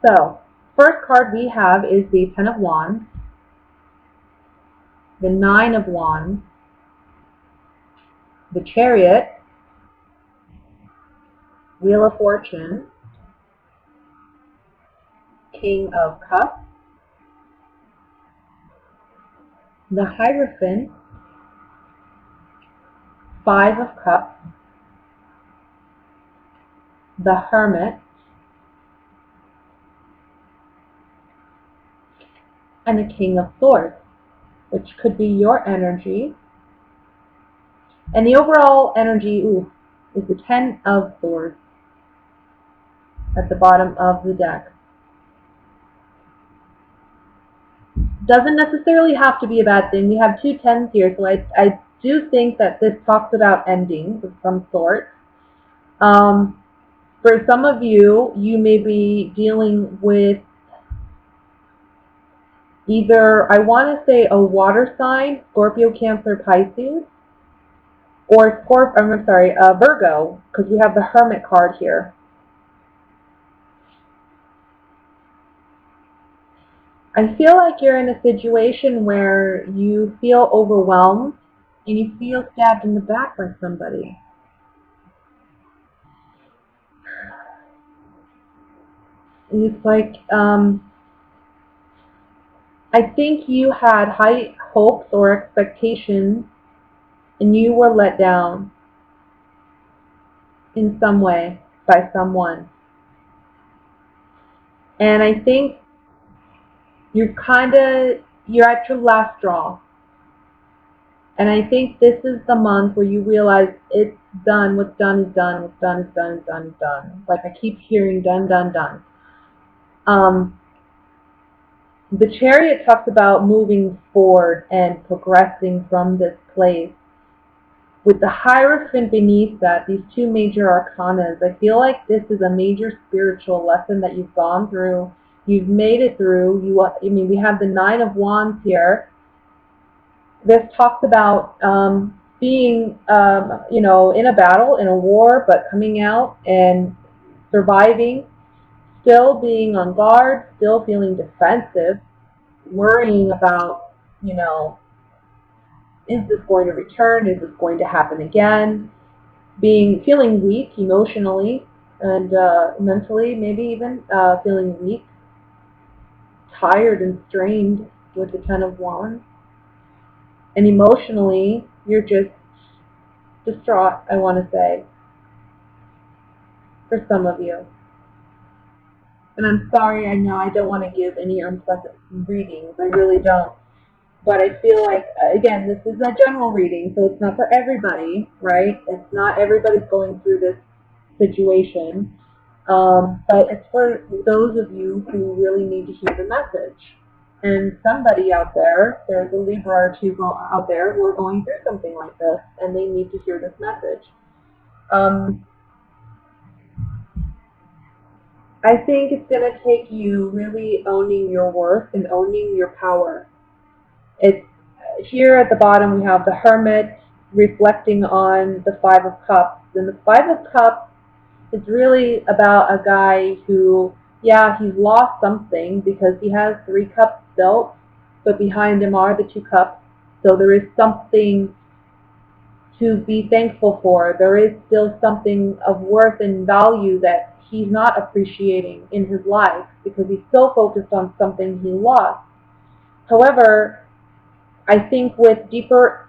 So, first card we have is the Ten of Wands, the Nine of Wands, the Chariot, Wheel of Fortune, King of Cups, the Hierophant, Five of Cups, the Hermit, and the King of Swords, which could be your energy. And the overall energy is the Ten of Swords at the bottom of the deck. Doesn't necessarily have to be a bad thing. We have two tens here, so I do think that this talks about endings of some sort. For some of you, you may be dealing with either, I want to say, a water sign, Scorpio, Cancer, Pisces, or Virgo, because we have the Hermit card here. I feel like you're in a situation where you feel overwhelmed and you feel stabbed in the back by somebody. It's like, I think you had high hopes or expectations and you were let down in some way by someone. And I think you're at your last straw. And I think this is the month where you realize it's done. What's done is done. What's done is done is done is done. Like I keep hearing done, done, done. The Chariot talks about moving forward and progressing from this place. With the Hierophant beneath that, these two major arcanas, I feel like this is a major spiritual lesson that you've gone through. You've made it through. We have the Nine of Wands here. This talks about being, in a battle, in a war, but coming out and surviving, still being on guard, still feeling defensive, worrying about, is this going to return? Is this going to happen again? Feeling weak emotionally and mentally, maybe even feeling weak, tired and strained with the Ten of Wands. And emotionally, you're just distraught, I want to say, for some of you. And I'm sorry, I know I don't want to give any unpleasant readings. I really don't. But I feel like, again, this is a general reading, so it's not for everybody, right? It's not everybody's going through this situation. But it's for those of you who really need to hear the message. And somebody out there's a Libra or two out there who are going through something like this, and they need to hear this message. I think it's going to take you really owning your worth and owning your power. It's here at the bottom we have the Hermit reflecting on the Five of Cups. And the Five of Cups is really about a guy who, he's lost something because he has 3 cups still, but behind him are the 2 cups. So there is something to be thankful for. There is still something of worth and value that he's not appreciating in his life because he's so focused on something he lost. However, I think with deeper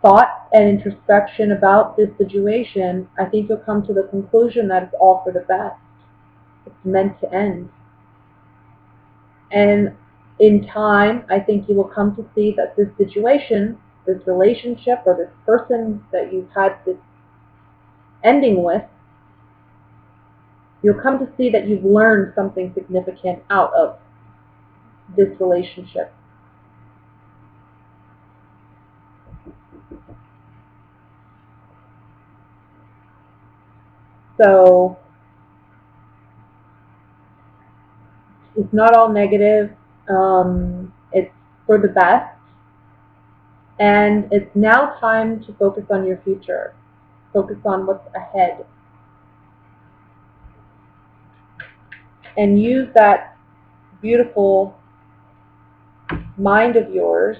thought and introspection about this situation, I think you'll come to the conclusion that it's all for the best. It's meant to end. And in time, I think you will come to see that this situation, this relationship, or this person that you've had this ending with, you'll come to see that you've learned something significant out of this relationship. So it's not all negative. It's for the best. And it's now time to focus on your future. Focus on what's ahead. and use that beautiful mind of yours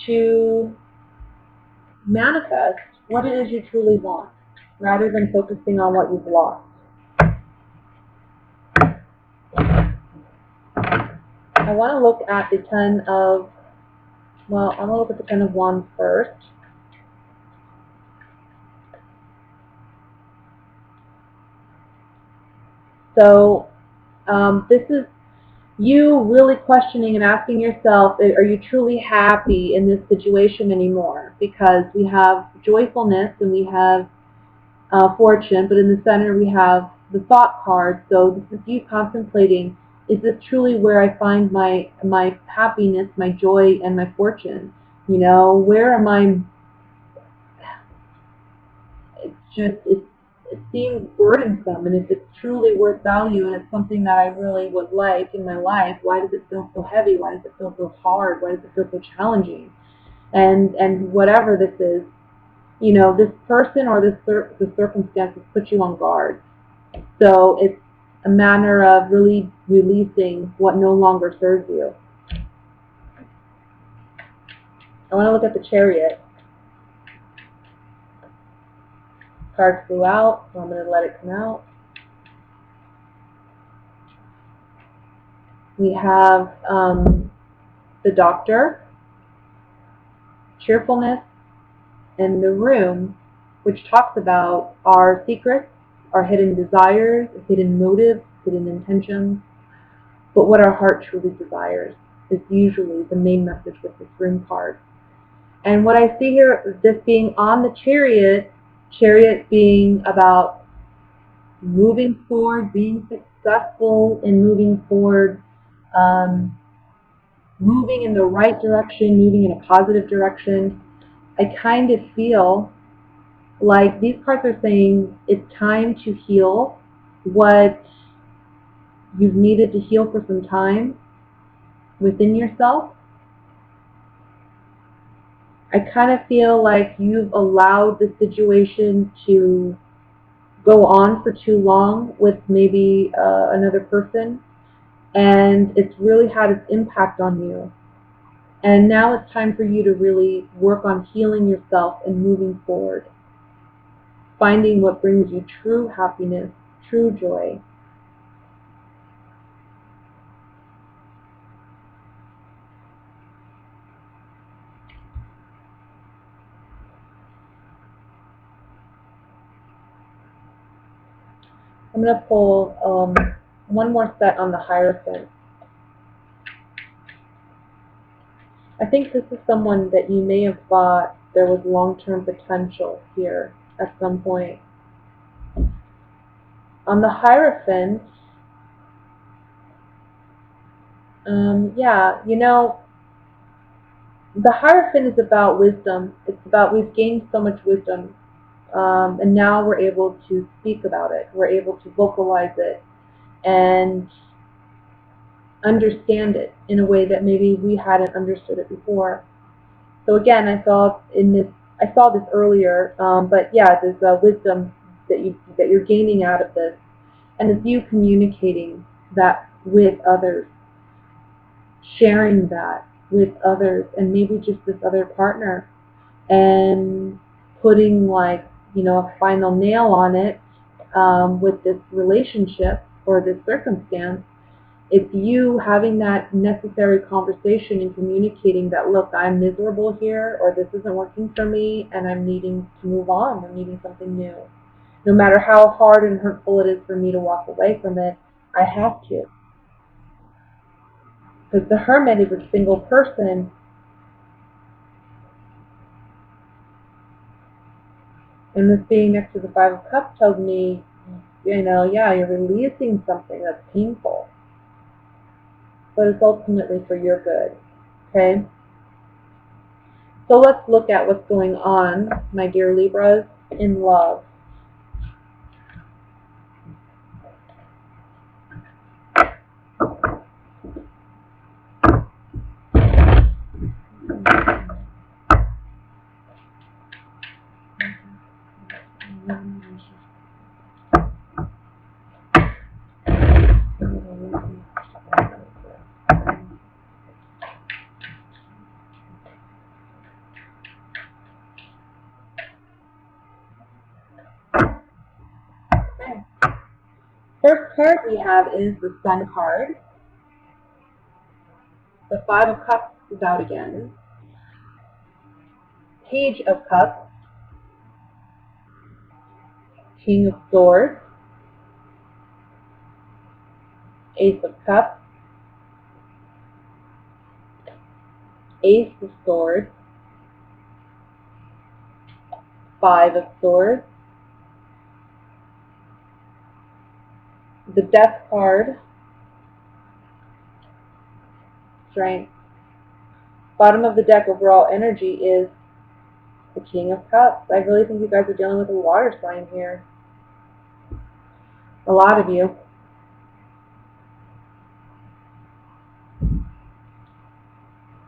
to manifest what it is you truly want, rather than focusing on what you've lost. I want to look at the Ten of, well, I want to look at the Ten of Wands first. So this is you really questioning and asking yourself, are you truly happy in this situation anymore? Because we have joyfulness and we have fortune, but in the center we have the thought card. So this is you contemplating, is this truly where I find my happiness, my joy, and my fortune? You know, where am I? It's just, it seems burdensome, and if it's truly worth value and it's something that I really would like in my life, why does it feel so heavy? Why does it feel so hard? Why does it feel so challenging? And whatever this is, you know, this person or the circumstances put you on guard. So it's a matter of really releasing what no longer serves you. I want to look at the Chariot. Cards flew out, so I'm going to let it come out. We have the Doctor, cheerfulness, and the Room, which talks about our secrets, our hidden desires, hidden motives, hidden intentions. But what our heart truly desires is usually the main message with this Room card. And what I see here, this being on the Chariot being about moving forward, being successful in moving forward, moving in the right direction, moving in a positive direction. I kind of feel like these cards are saying it's time to heal what you've needed to heal for some time within yourself. I kind of feel like you've allowed the situation to go on for too long with maybe another person, and it's really had its impact on you. And now it's time for you to really work on healing yourself and moving forward, finding what brings you true happiness, true joy. I'm going to pull one more set on the Hierophant. I think this is someone that you may have thought there was long-term potential here at some point. On the Hierophant, yeah, you know, the Hierophant is about wisdom. It's about we've gained so much wisdom, and now we're able to speak about it. We're able to vocalize it and understand it in a way that maybe we hadn't understood it before. So again, I saw this earlier, but yeah, there's wisdom that you're gaining out of this, and it's you communicating that with others, sharing that with others, and maybe just this other partner, and putting, like, you know, a final nail on it with this relationship or this circumstance. It's you having that necessary conversation and communicating that, look, I'm miserable here, or this isn't working for me, and I'm needing to move on. I'm needing something new. No matter how hard and hurtful it is for me to walk away from it, I have to. Because the Hermit is a single person. And this being next to the Five of Cups tells me, you know, yeah, you're releasing something that's painful. But it's ultimately for your good. Okay? So let's look at what's going on, my dear Libras, in love. card we have is the Sun card. The Five of Cups is out again. Page of Cups. King of Swords. Ace of Cups. Ace of Swords. Five of Swords. The Death card. Strength. Bottom of the deck overall energy is the King of Cups. I really think you guys are dealing with a water sign here. A lot of you.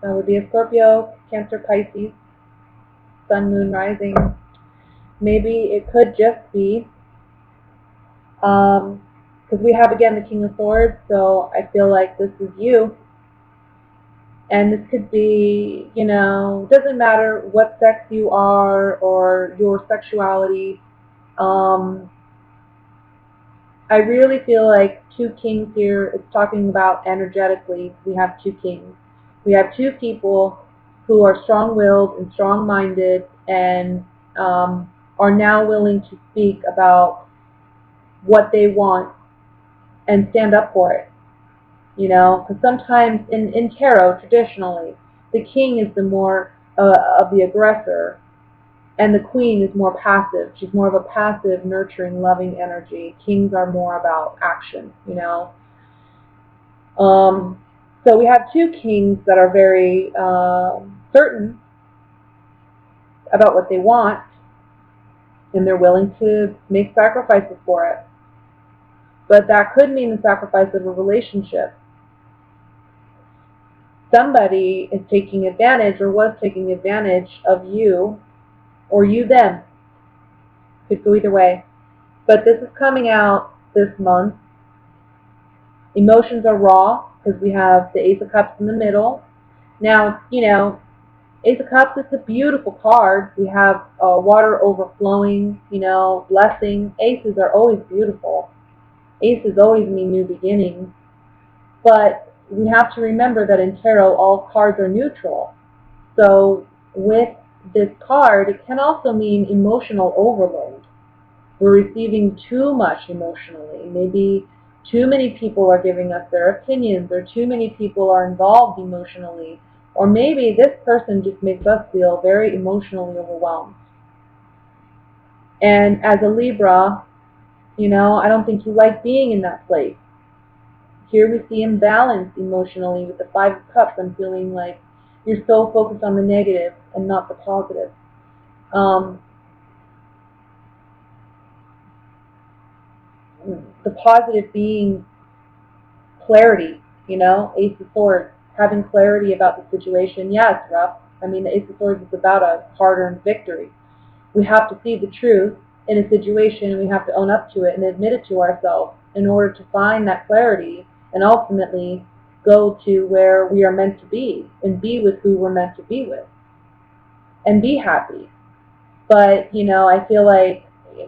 That would be a Scorpio, Cancer, Pisces, Sun, Moon, Rising. Maybe it could just be, because we have again the King of Swords, so I feel like this is you. And this could be, you know, doesn't matter what sex you are or your sexuality. I really feel like two kings here, it's talking about energetically, we have two kings. We have two people who are strong-willed and strong-minded and are now willing to speak about what they want and stand up for it. You know, because sometimes in tarot, traditionally, the king is the more of the aggressor, and the queen is more passive. She's more of a passive, nurturing, loving energy. Kings are more about action, you know. So we have two kings that are very certain about what they want, and they're willing to make sacrifices for it. But that could mean the sacrifice of a relationship. Somebody is taking advantage or was taking advantage of you, or you them. Could go either way. But this is coming out this month. Emotions are raw because we have the Ace of Cups in the middle. Now, you know, Ace of Cups is a beautiful card. We have water overflowing, you know, blessing. Aces are always beautiful. Aces always mean new beginnings. But we have to remember that in tarot, all cards are neutral. So with this card, it can also mean emotional overload. We're receiving too much emotionally. Maybe too many people are giving us their opinions, or too many people are involved emotionally. Or maybe this person just makes us feel very emotionally overwhelmed. And as a Libra, you know, I don't think you like being in that place. Here we see imbalance emotionally with the Five of Cups. I'm feeling like you're so focused on the negative and not the positive. The positive being clarity, you know, Ace of Swords, having clarity about the situation. Yeah, it's rough. I mean, the Ace of Swords is about a hard-earned victory. We have to see the truth in a situation, and we have to own up to it and admit it to ourselves in order to find that clarity and ultimately go to where we are meant to be and be with who we're meant to be with and be happy. But, you know, I feel like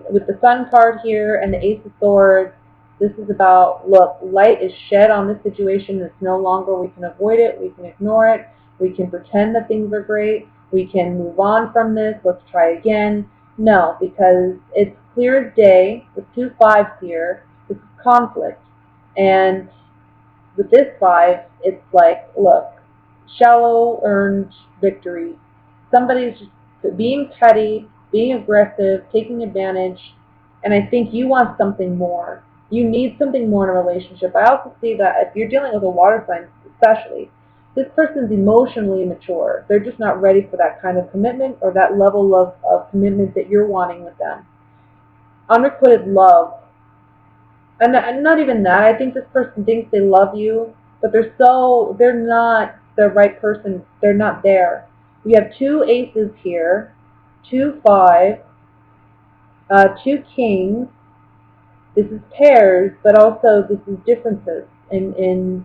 with the Sun card here and the Ace of Swords, this is about, look, light is shed on this situation. It's no longer, we can avoid it, we can ignore it, we can pretend that things are great, we can move on from this, let's try again. No, because it's clear as day, with two fives here, this is conflict. And with this five, it's like, look, shallow earned victory. Somebody's just being petty, being aggressive, taking advantage, and I think you want something more. You need something more in a relationship. I also see that if you're dealing with a water sign, especially, this person's emotionally immature. They're just not ready for that kind of commitment or that level of commitment that you're wanting with them. Unrequited love. And not even that. I think this person thinks they love you, but they're not the right person. They're not there. We have two aces here, two fives, two kings. This is pairs, but also this is differences in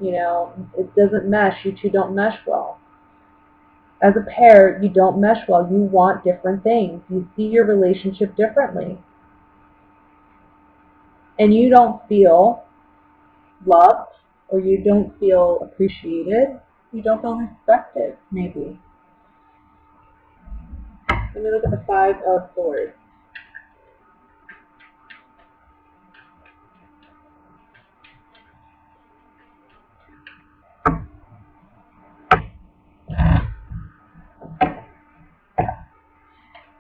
you know, it doesn't mesh. You two don't mesh well. As a pair, you don't mesh well. You want different things. You see your relationship differently. and you don't feel loved, or you don't feel appreciated, you don't feel respected, maybe. Let me look at the Five of Swords.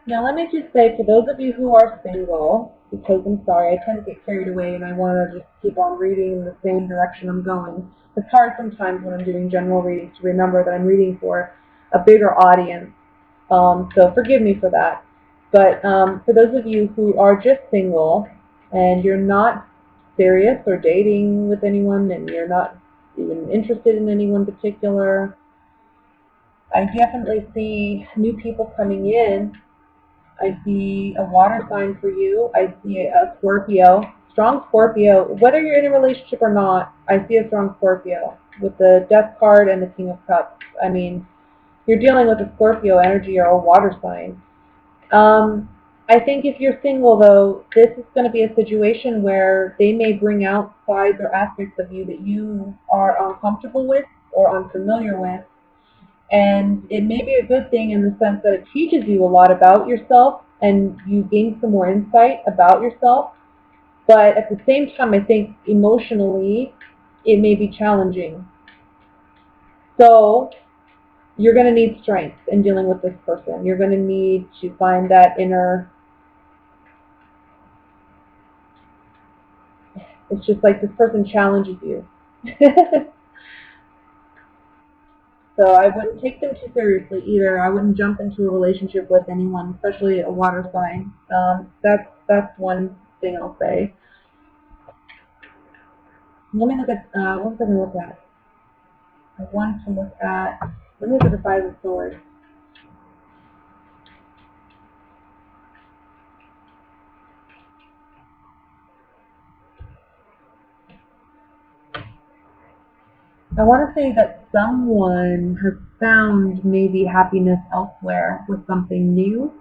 Now let me just say, for those of you who are single, because I'm sorry, I tend to get carried away and I want to just keep on reading in the same direction I'm going. It's hard sometimes when I'm doing general readings to remember that I'm reading for a bigger audience. So forgive me for that. But for those of you who are just single and you're not serious or dating with anyone and you're not even interested in anyone particular, I definitely see new people coming in. I see a water sign for you. I see a Scorpio, strong Scorpio. Whether you're in a relationship or not, I see a strong Scorpio with the Death card and the King of Cups. I mean, you're dealing with a Scorpio energy or a water sign. I think if you're single, though, this is going to be a situation where they may bring out sides or aspects of you that you are uncomfortable with or unfamiliar with. And it may be a good thing in the sense that it teaches you a lot about yourself and you gain some more insight about yourself. But at the same time, I think emotionally, it may be challenging. So you're going to need strength in dealing with this person. You're going to need to find that inner... It's just like this person challenges you. So I wouldn't take them too seriously either. I wouldn't jump into a relationship with anyone, especially a water sign. That's one thing I'll say. Let me look at, what was I going to look at? I want to look at, let me look at the Five of Swords. I want to say that someone has found maybe happiness elsewhere with something new.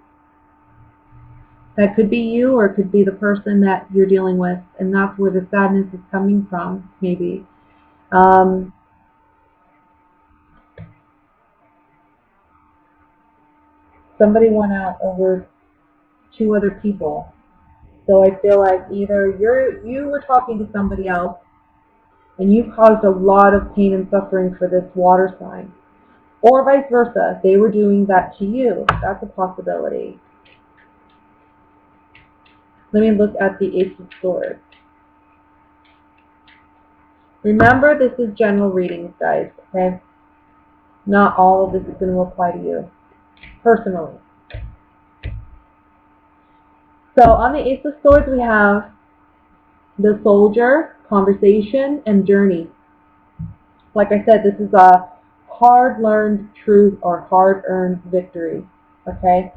That could be you, or it could be the person that you're dealing with, and that's where the sadness is coming from, maybe. Somebody went out over two other people. So I feel like either you were talking to somebody else and you caused a lot of pain and suffering for this water sign. Or vice versa, they were doing that to you. That's a possibility. Let me look at the Ace of Swords. Remember, this is general readings, guys, okay? Not all of this is going to apply to you personally. So on the Ace of Swords, we have the Soldier, Conversation, and Journey. Like I said, this is a hard-learned truth or hard-earned victory, okay?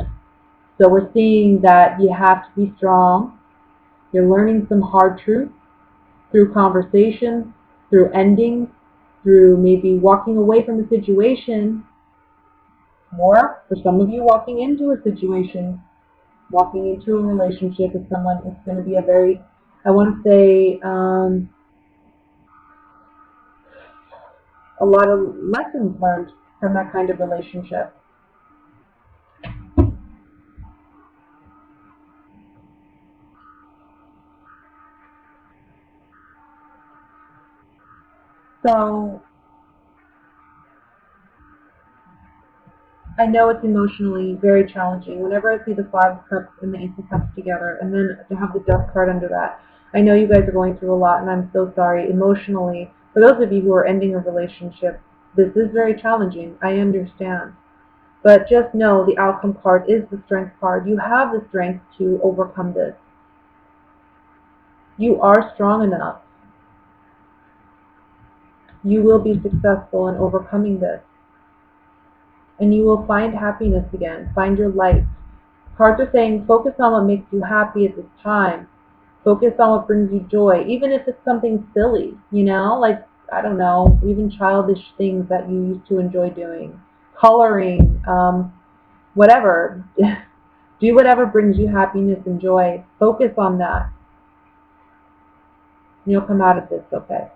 So we're seeing that you have to be strong. You're learning some hard truths through conversations, through endings, through maybe walking away from the situation, or for some of you, walking into a situation, walking into a relationship with someone. It's going to be a very, I want to say, a lot of lessons learned from that kind of relationship. So I know it's emotionally very challenging. Whenever I see the Five of Cups and the Ace of Cups together, and then to have the Death card under that, I know you guys are going through a lot, and I'm so sorry. Emotionally, for those of you who are ending a relationship, this is very challenging. I understand. But just know the outcome card is the Strength card. You have the strength to overcome this. You are strong enough. You will be successful in overcoming this. And you will find happiness again. Find your light. Cards are saying focus on what makes you happy at this time. Focus on what brings you joy, even if it's something silly, you know, like, I don't know, even childish things that you used to enjoy doing. Coloring, whatever. Do whatever brings you happiness and joy. Focus on that. You'll come out of this okay.